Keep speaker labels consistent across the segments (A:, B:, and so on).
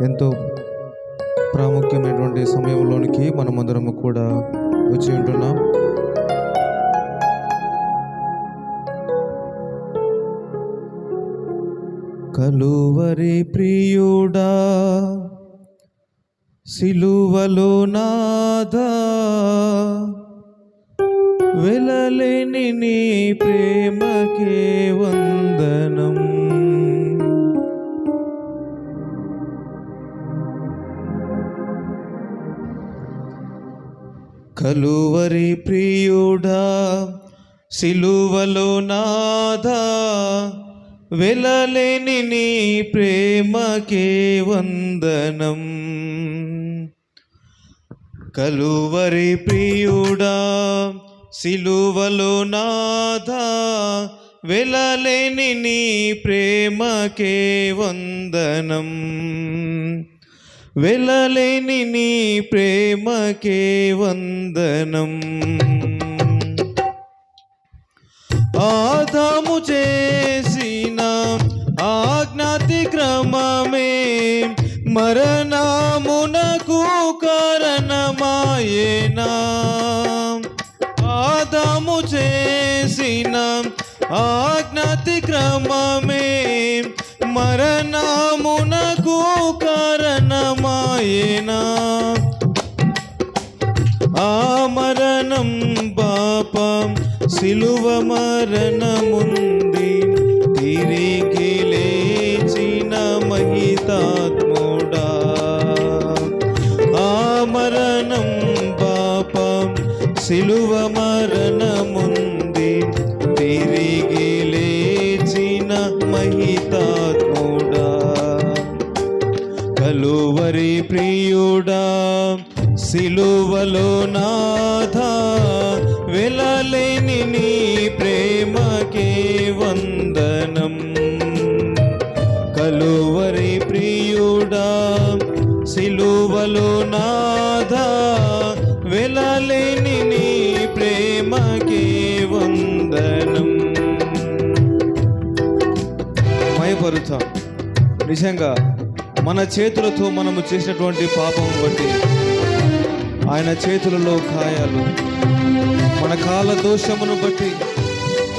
A: ఎంతో ప్రాముఖ్యమైనటువంటి సమయంలోనికి మనమందరము కూడా వచ్చి ఉంటున్నాం. కలువరి ప్రియుడా, సిలువలో నాదా, వెలలేని నీ ప్రేమకే వందనం. కలువరి ప్రియుడా, సిలువలో నాదా, వెలలేని నీ ప్రేమకే వందనం. కలువరి ప్రియుడా, సిలువలో నాదా, వెలలేని నీ ప్రేమకే వందనం. వెలలేని నీ ప్రేమకే వందనం. ఆదాము చేసిన ఆజ్ఞాతిక్రమమే మరణమునకు కారణమాయేనా. ఆదాము చేసిన ఆజ్ఞాతిక్రమమే మరణమునకు కారణమాయేనా. ఆ మరణం పాపం సిలువ మరణముంది, తిరిగి లేచిన మహితాత్ముడా. ఆ మరణం పాపం సిలువ మరణముంది, తిరిగి లేచిన మహితాత్ముడా. కలువరి ప్రియుడా, సిలువలో నాదా, వెలలేని నీ ప్రేమకే వందనం. కలువరి ప్రియుడా, సిలువలో నాదా, వెలలేని నీ ప్రేమకే వందనం. మయపరుతా, నిజంగా మన చేతులతో మనము చేసినటువంటి పాపం బట్టి ఆయన చేతులలో గాయాలు, మన కాళ్ళ దోషమును బట్టి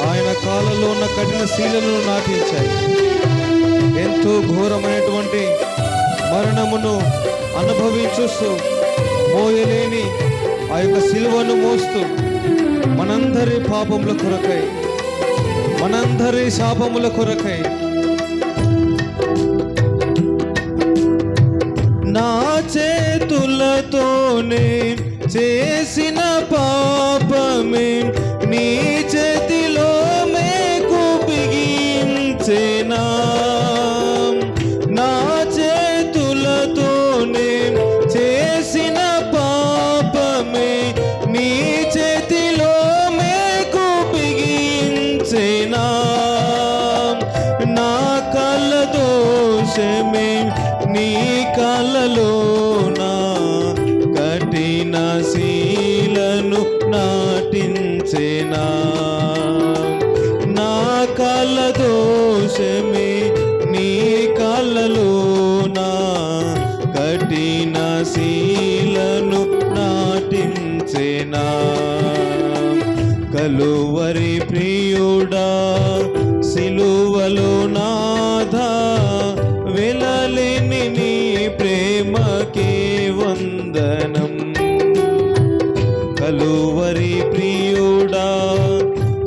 A: ఆయన కాళ్ళలో ఉన్న కఠిన శీలను నాటించాయి. ఎంతో ఘోరమైనటువంటి మరణమును అనుభవించుస్తూ మోయలేని ఆ యొక్క శిలువను మోస్తూ మనందరి పాపముల కొరకై, మనందరి శాపముల కొరకై నా చేతులతోనే చేసిన పాపమే నీ చేతిలో మేకు బిగించేనా. నా చేతులతోనే చేసిన పాపమే నీ చేతిలో మేకు బిగించేనా. నా కళ్ళ దోషమే నీ కళ్ళలోనా కఠిన శీలను నాటించేనా. నా కళ్ళ దోషమే నీ కళ్ళలోనా కఠిన శీలను నాటించేనా. కలువరి ప్రియుడా, సిలువలో నాదా, వెలలేని నీ ప్రేమకే వందనం. కలువరి ప్రియుడా,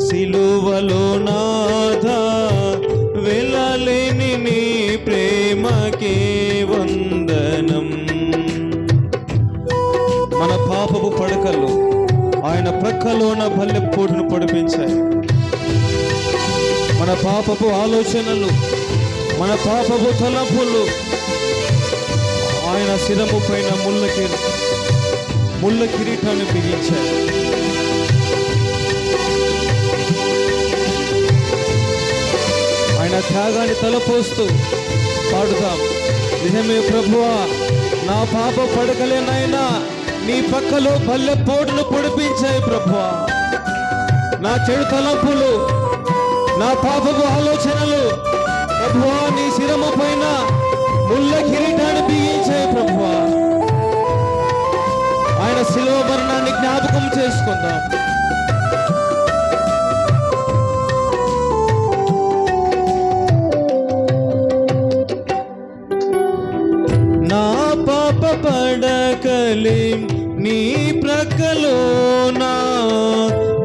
A: సిలువలో నాదా, వెలలేని నీ ప్రేమకే వందనం. మన పాపపు పడకల్లో ఆయన ప్రక్కలోన బల్లెపోటును పొడిపించాయి. మన పాపపు ఆలోచనలు, మన పాపపు తలంపులు ఆయన శిరము పైన ముళ్ళ కిరీటాన్ని బిగించాయి. ఆయన త్యాగాన్ని తలపోస్తూ పాడుతాం. నిజమే ప్రభువా, నా పాప పడకలేనైనా నీ పక్కలో బల్లెపోటును పొడిపించాయి ప్రభువా. నా చెడు తలంపులు, నా పాపపు ఆలోచనలు ప్రభువా నీ శిరము పైన ముళ్ళ కిరీటాన్ని చేసుకుందాం. నా పాప పడకలే నీ ప్రక్కలోనా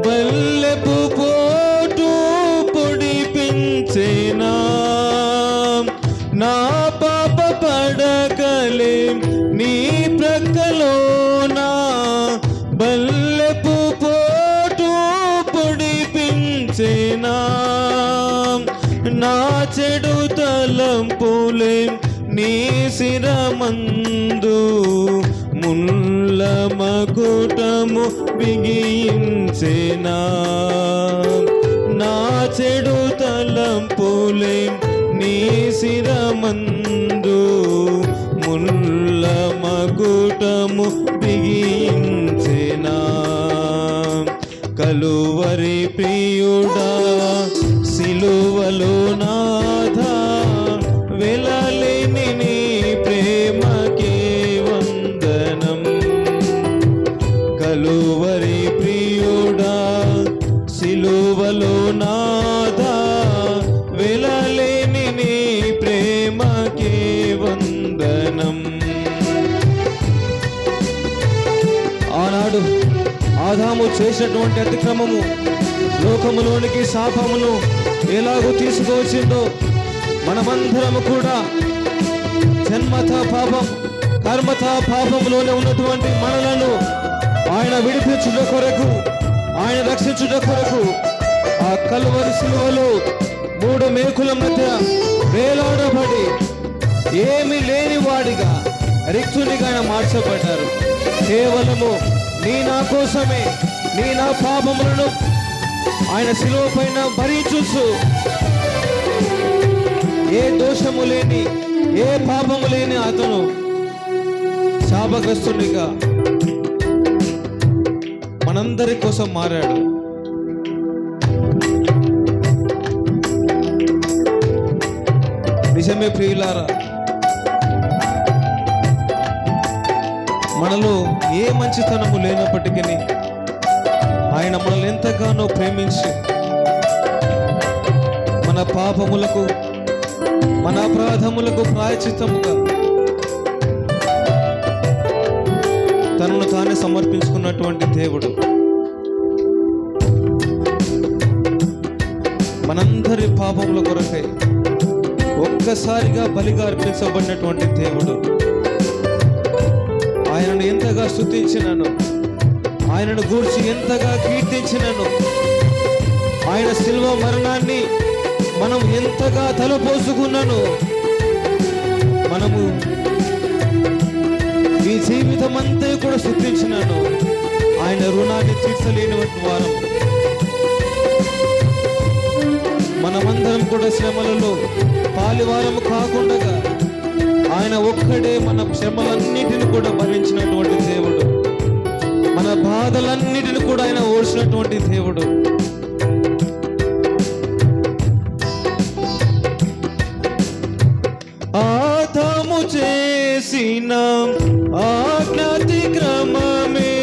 A: బల్లెపు పోటు పొడిపించేనా. నా పాప పడకలే నీ ప్రక్కలోనా బల్లెపు పోటు పొడిపించేనా. నా చెడు తలంపులే నీ శిరమందు ముల్ల మకుటము బిగించేనా. నా చెడు తలంపులే నీ శిరమందు ముల్ల మకుటము బిగించేనా. కలువరి ప్రియుడా సిలువలో నాథా వెలలేని నీ ప్రేమకే వందనం. కలువరి ప్రియుడా సిలువలో నాథా వెలలేని నీ ప్రేమకే వందనం. ఆనాడు ఆదాము చేసినటువంటి అతిక్రమము లోకములోనికి శాపమును ఎలాగో తీసుకువచ్చిందో మనమందరము కూడా జన్మత పాపం కర్మత పాపంలోనే ఉన్నటువంటి మనలను ఆయన విడిపించుట కొరకు, ఆయన రక్షించుట కొరకు ఆ కలువరి సిలువలో 3 మేకుల మధ్య వేలాడబడి ఏమి లేని వాడిగా రిక్తునిగా ఆయన మార్చబడ్డారు. కేవలము నీ నా కోసమే నీ నా పాపములను ఆయన సిలువ పైన భరించు. ఏ దోషము లేని ఏ పాపము లేని అతను శాపగ్రస్తునిగా మనందరి కోసం మారాడు. నిజమే ప్రియులారా, మనలో ఏ మంచితనము లేనప్పటికీ ఆయన మనల్ని ఎంతగానో ప్రేమించి మన పాపములకు మన అపరాధములకు ప్రాయశ్చిత్తముగా తనను తానే సమర్పించుకున్నటువంటి దేవుడు, మనందరి పాపముల కొరకై ఒక్కసారిగా బలిగా అర్పించబడినటువంటి దేవుడు. ఆయనను ఎంతగా స్తుతించినాను, ఆయనను గూర్చి ఎంతగా కీర్తించినాను, ఆయన శిలువ మరణాన్ని మనం ఎంతగా తలపోసుకున్నాను. మనము ఈ జీవితం అంతా కూడా స్తుతించినాను. ఆయన రుణాన్ని తీర్చలేనివంటి వారం మనమందరం కూడా శ్రమలలో పాలివారము కాకుండా ఆయన ఒక్కడే మన శ్రమలన్నిటిని కూడా భరించినటువంటి దేవుడు, మన బాధలన్నిటిని కూడా ఆయన ఓడ్చినటువంటి దేవుడు. ఆదాము చేసిన ఆజ్ఞాతిక్రమమే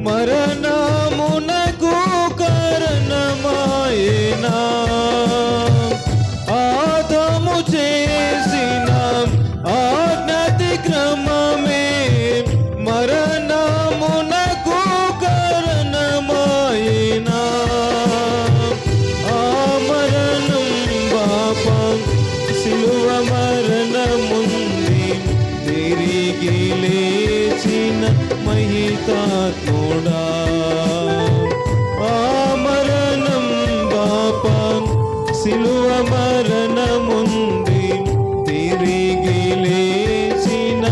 A: మరణమునకు కారణమాయేనా. ఆదాము చేసిన ఆజ్ఞాతిక్రమమే మరణమునకు కారణమాయేనా. ఆ మరణం పాపం సిలువ మరణముంది తిరిగి లేచిన మహితాత్ముడా. ఆ మరణం పాపం సిలువ మరణముంది తిరిగి లేచిన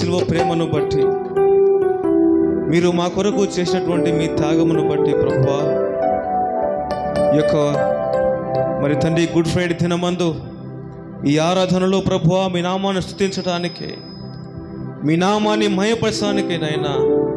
A: శిలువ ప్రేమను బట్టి, మీరు మా కొరకు చేసినటువంటి మీ త్యాగమును బట్టి ప్రభువా, ఈ యొక్క మరి తండ్రి గుడ్ ఫ్రైడే దినమందు ఈ ఆరాధనలో ప్రభువా మీ నామాన్ని స్తుతించడానికి, మీ నామాన్ని మహిమపరచడానికి నైనా